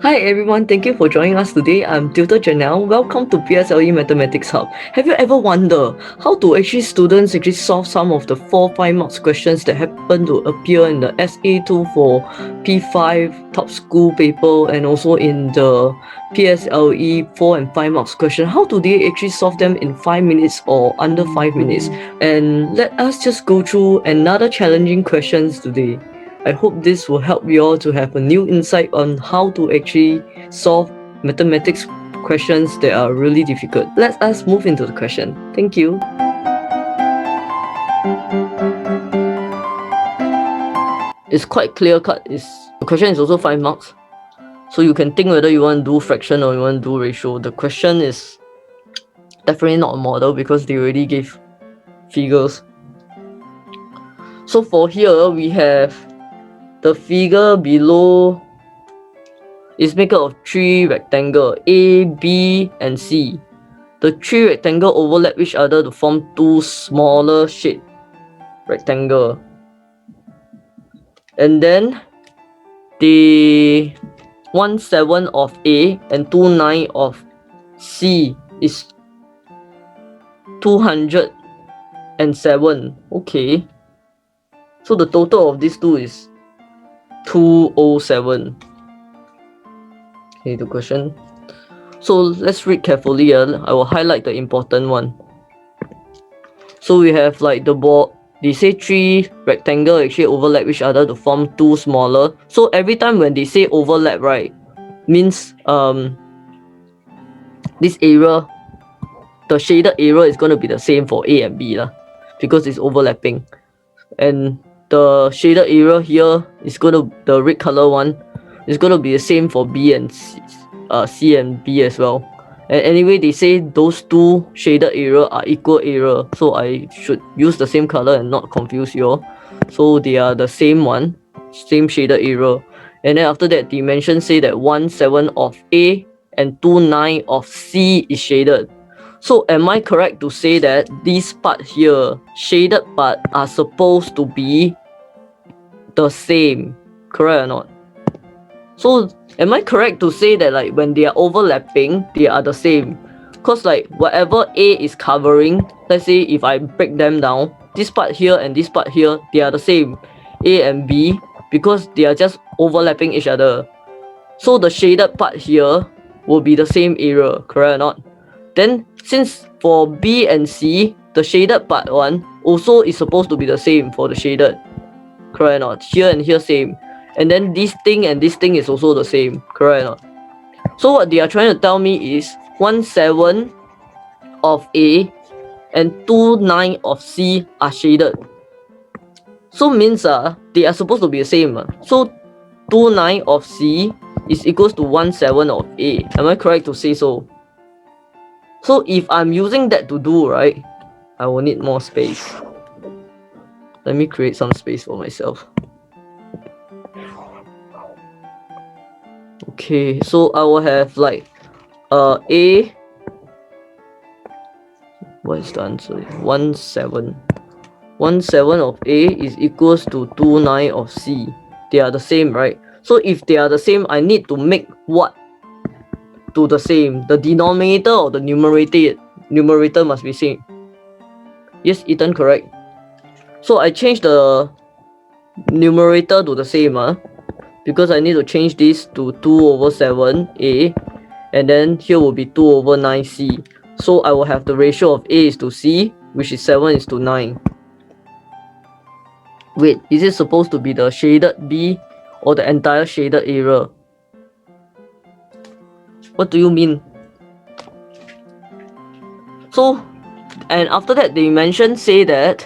Hi everyone, thank you for joining us today. I'm Tutor Janelle. Welcome to PSLE Mathematics Hub. Have you ever wondered how do students solve some of the 4-5 marks questions that happen to appear in the SA2 for P5 top school paper and also in the PSLE 4 and 5 marks question? How do they actually solve them in 5 minutes or under 5 minutes? And let us just go through another challenging questions today. I hope this will help you all to have a new insight on how to actually solve mathematics questions that are really difficult. Let us move into the question. Thank you. It's quite clear cut. The question is also 5 marks. So you can think whether you want to do fraction or you want to do ratio. The question is definitely not a model because they already gave figures. So for here, we have the figure below is made up of 3 rectangles, A, B, and C. The 3 rectangles overlap each other to form 2 smaller shaped rectangles. And then the 1/7 of A and 2/9 of C is 207. Okay. So the total of these two is 207. Okay, the question. So let's read carefully. I will highlight the important one. So we have like the board. They say 3 rectangles actually overlap each other to form 2 smaller. So every time when they say overlap, right, means this area, the shaded area is going to be the same for A and B lah, because it's overlapping. And the shaded area here is going to, the red color one, is going to be the same for B and C and B as well. And anyway, they say those 2 shaded area are equal area, so I should use the same color and not confuse you all. So they are the same one, same shaded area. And then after that, dimension say that 1/7 of A and 2/9 of C is shaded. So am I correct to say that this part here, shaded part, are supposed to be the same? Correct or not? So am I correct to say that like when they are overlapping, they are the same? Because like whatever A is covering, let's say if I break them down, this part here and this part here, they are the same, A and B, because they are just overlapping each other. So the shaded part here will be the same area, correct or not? Then since for B and C, the shaded part one also is supposed to be the same for the shaded, correct or not? Here and here same. And then this thing and this thing is also the same, correct or not? So what they are trying to tell me is 1/7 of A and 2/9 of C are shaded. So means they are supposed to be the same. So 2/9 of C is equals to 1/7 of A. Am I correct to say so? So if I'm using that to do, right, I will need more space. Let me create some space for myself. Okay, so I will have like A. What is the answer? 1/7. 1/7 of A is equals to 2/9 of C. They are the same, right? So if they are the same, I need to make what to the same? The denominator or the numerator? Numerator must be same. Yes, Ethan, correct. So I change the numerator to the same, because I need to change this to 2/7A, and then here will be 2/9C. So I will have the ratio of A is to C, which is 7 is to 9. Wait, is it supposed to be the shaded B or the entire shaded area? What do you mean? So, and after that they say that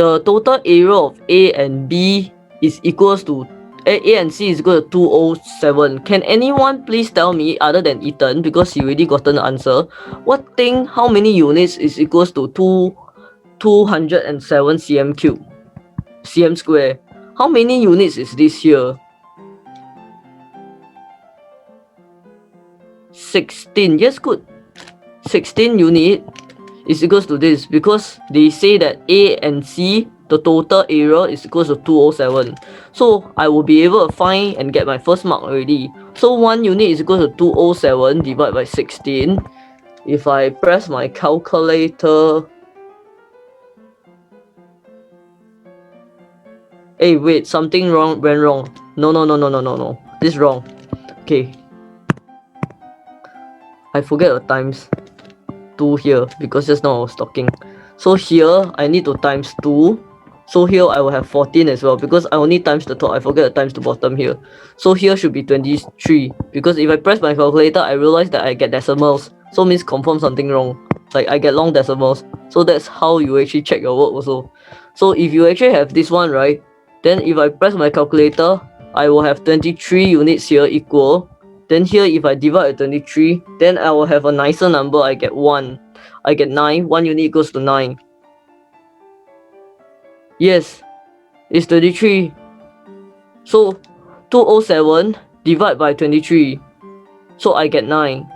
the total area of A and B is equals to A and C is equal to 207. Can anyone please tell me, other than Ethan, because he already gotten the answer, how many units is equals to 207 cm cube, cm square? How many units is this here? 16. Yes, good. 16 unit is equals to this, because they say that A and C the total area is equals to 207. So I will be able to find and get my first mark already. So 1 unit is equal to 207 divided by 16. If I press my calculator... Hey, wait, something went wrong. No. This is wrong. Okay. I forget the times 2 here because just now I was talking. So here I need to times 2. So here I will have 14 as well because I only times the top. I forget the times the bottom here. So here should be 23 because if I press my calculator, I realize that I get decimals. So means confirm something wrong. Like I get long decimals. So that's how you actually check your work also. So if you actually have this one, right, then if I press my calculator, I will have 23 units here equal. Then here if I divide by 23, then I will have a nicer number. I get 1. I get 9. 1 unit equals to 9. Yes, it's 23. So 207 divided by 23. So I get 9.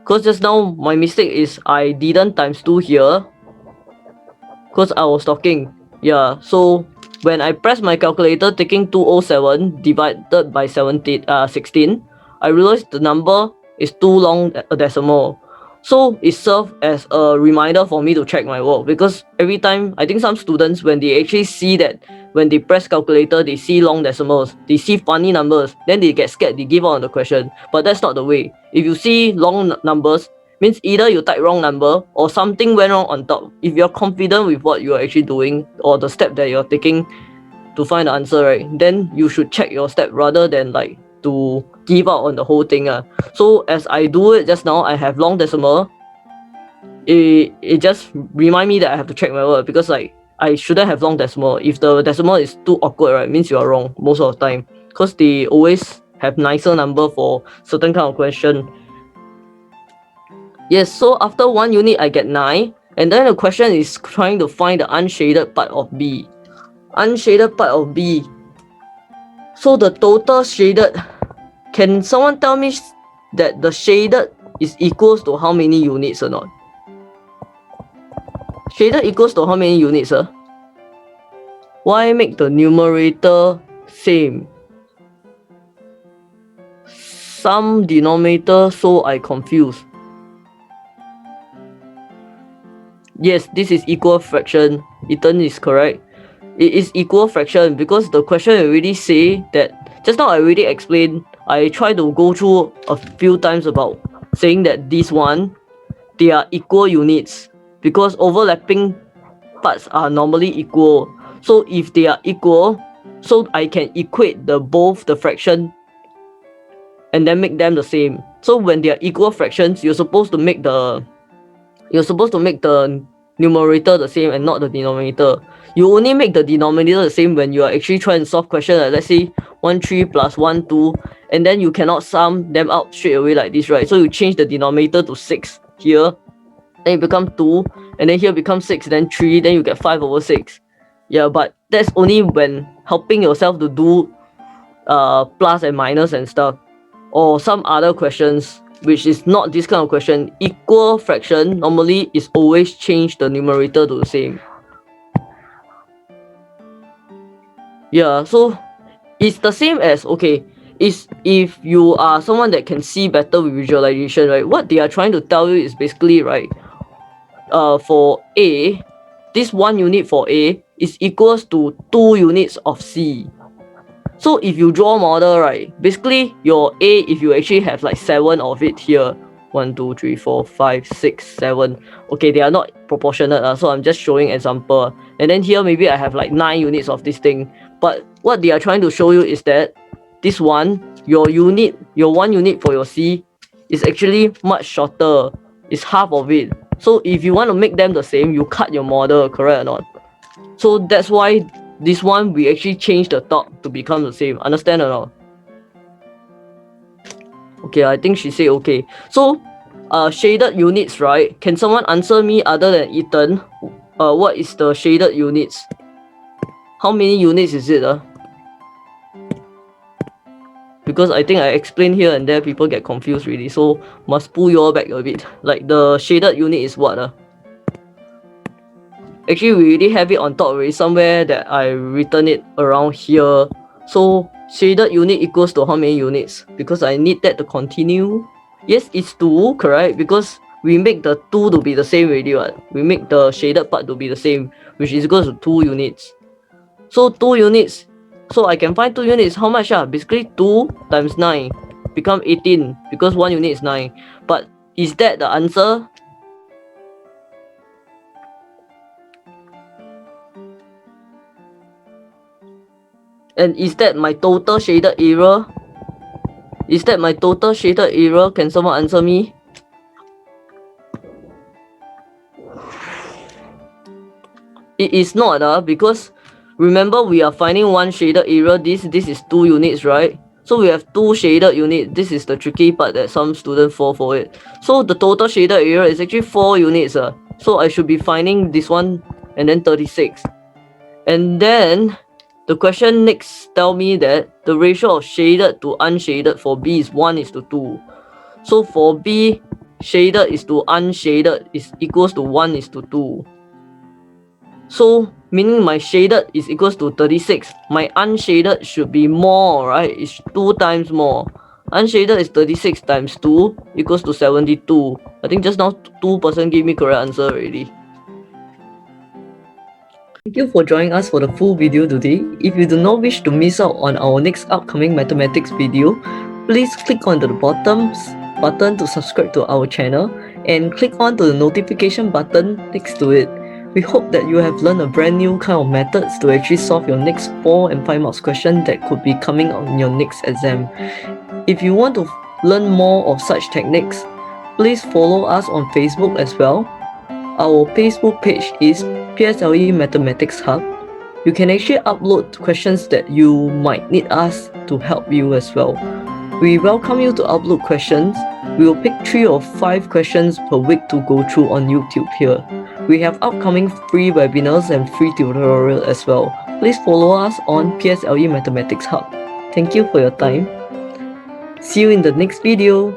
Because just now my mistake is I didn't times 2 here. Because I was talking. Yeah, so when I press my calculator taking 207 divided by 16, I realized the number is too long a decimal. So it served as a reminder for me to check my work because every time I think some students when they actually see that when they press calculator they see long decimals, they see funny numbers, then they get scared, they give up on the question. But that's not the way. If you see long numbers, means either you type wrong number or something went wrong on top. If you're confident with what you're actually doing or the step that you're taking to find the answer, right, then you should check your step rather than like to give up on the whole thing. So as I do it just now, I have long decimal. It just remind me that I have to check my work because like I shouldn't have long decimal. If the decimal is too awkward, right, means you are wrong most of the time because they always have nicer number for certain kind of question. Yes, so after 1 unit I get 9, and then the question is trying to find the unshaded part of B. Unshaded part of B. So the total shaded, can someone tell me that the shaded is equals to how many units or not? Shaded equals to how many units, sir? Why make the numerator same? Some denominator, so I confused. Yes, this is equal fraction. Ethan is correct. It is equal fraction because the question already say that just now I already explained. I try to go through a few times about saying that this one, they are equal units because overlapping parts are normally equal. So if they are equal, so I can equate the both the fraction and then make them the same. So when they are equal fractions, you're supposed to make the numerator the same and not the denominator. You only make the denominator the same when you are actually trying to solve question like let's say 1 3 plus 1 2, and then you cannot sum them out straight away like this, right? So you change the denominator to 6 here, then it becomes 2, and then here becomes 6, then 3, then you get 5 over 6. Yeah, but that's only when helping yourself to do plus and minus and stuff, or some other questions which is not this kind of question. Equal fraction normally is always change the numerator to the same. Yeah, so it's the same as, okay, is if you are someone that can see better with visualization, right, what they are trying to tell you is basically, right, for A, this 1 unit for A is equals to 2 units of C. So if you draw model, right, basically your A, if you actually have like 7 of it here, 1 2 3 4 5 6 7, okay, they are not proportionate, so I'm just showing example. And then here maybe I have like 9 units of this thing, but what they are trying to show you is that this one, your 1 unit for your C is actually much shorter. It's half of it. So if you want to make them the same, you cut your model, correct or not? So that's why this one we actually change the top to become the same. Understand or not? Okay, I think she said okay. So shaded units, right? Can someone answer me other than Ethan? What is the shaded units? How many units is it? Because I think I explained here and there, people get confused really. So must pull you all back a bit. Like the shaded unit is what? Actually, we already have it on top already, somewhere that I written it around here. So shaded unit equals to how many units? Because I need that to continue. Yes, it's 2, correct? Because we make the 2 to be the same already, right? We make the shaded part to be the same, which is equals to 2 units. So 2 units. So I can find 2 units. How much? Basically 2 times 9 become 18 because 1 unit is 9. But is that the answer? And is that my total shaded area? Is that my total shaded area? Can someone answer me? It is not, because remember we are finding one shaded area. This is 2 units, right? So we have 2 shaded units. This is the tricky part that some students fall for it. So the total shaded area is actually 4 units. So I should be finding this one and then 36. And then the question next tell me that the ratio of shaded to unshaded for B is 1:2. So for B, shaded is to unshaded is equals to 1:2. So meaning my shaded is equals to 36. My unshaded should be more, right? It's 2 times more. Unshaded is 36 times 2 equals to 72. I think just now 2% gave me correct answer already. Thank you for joining us for the full video today. If you do not wish to miss out on our next upcoming mathematics video, please click on the bottom button to subscribe to our channel and click on to the notification button next to it. We hope that you have learned a brand new kind of methods to actually solve your next 4 and 5 marks question that could be coming on your next exam. If you want to learn more of such techniques, please follow us on Facebook as well. Our Facebook page is PSLE Mathematics Hub. You can actually upload questions that you might need us to help you as well. We welcome you to upload questions. We will pick 3 or 5 questions per week to go through on YouTube here. We have upcoming free webinars and free tutorials as well. Please follow us on PSLE Mathematics Hub. Thank you for your time. See you in the next video.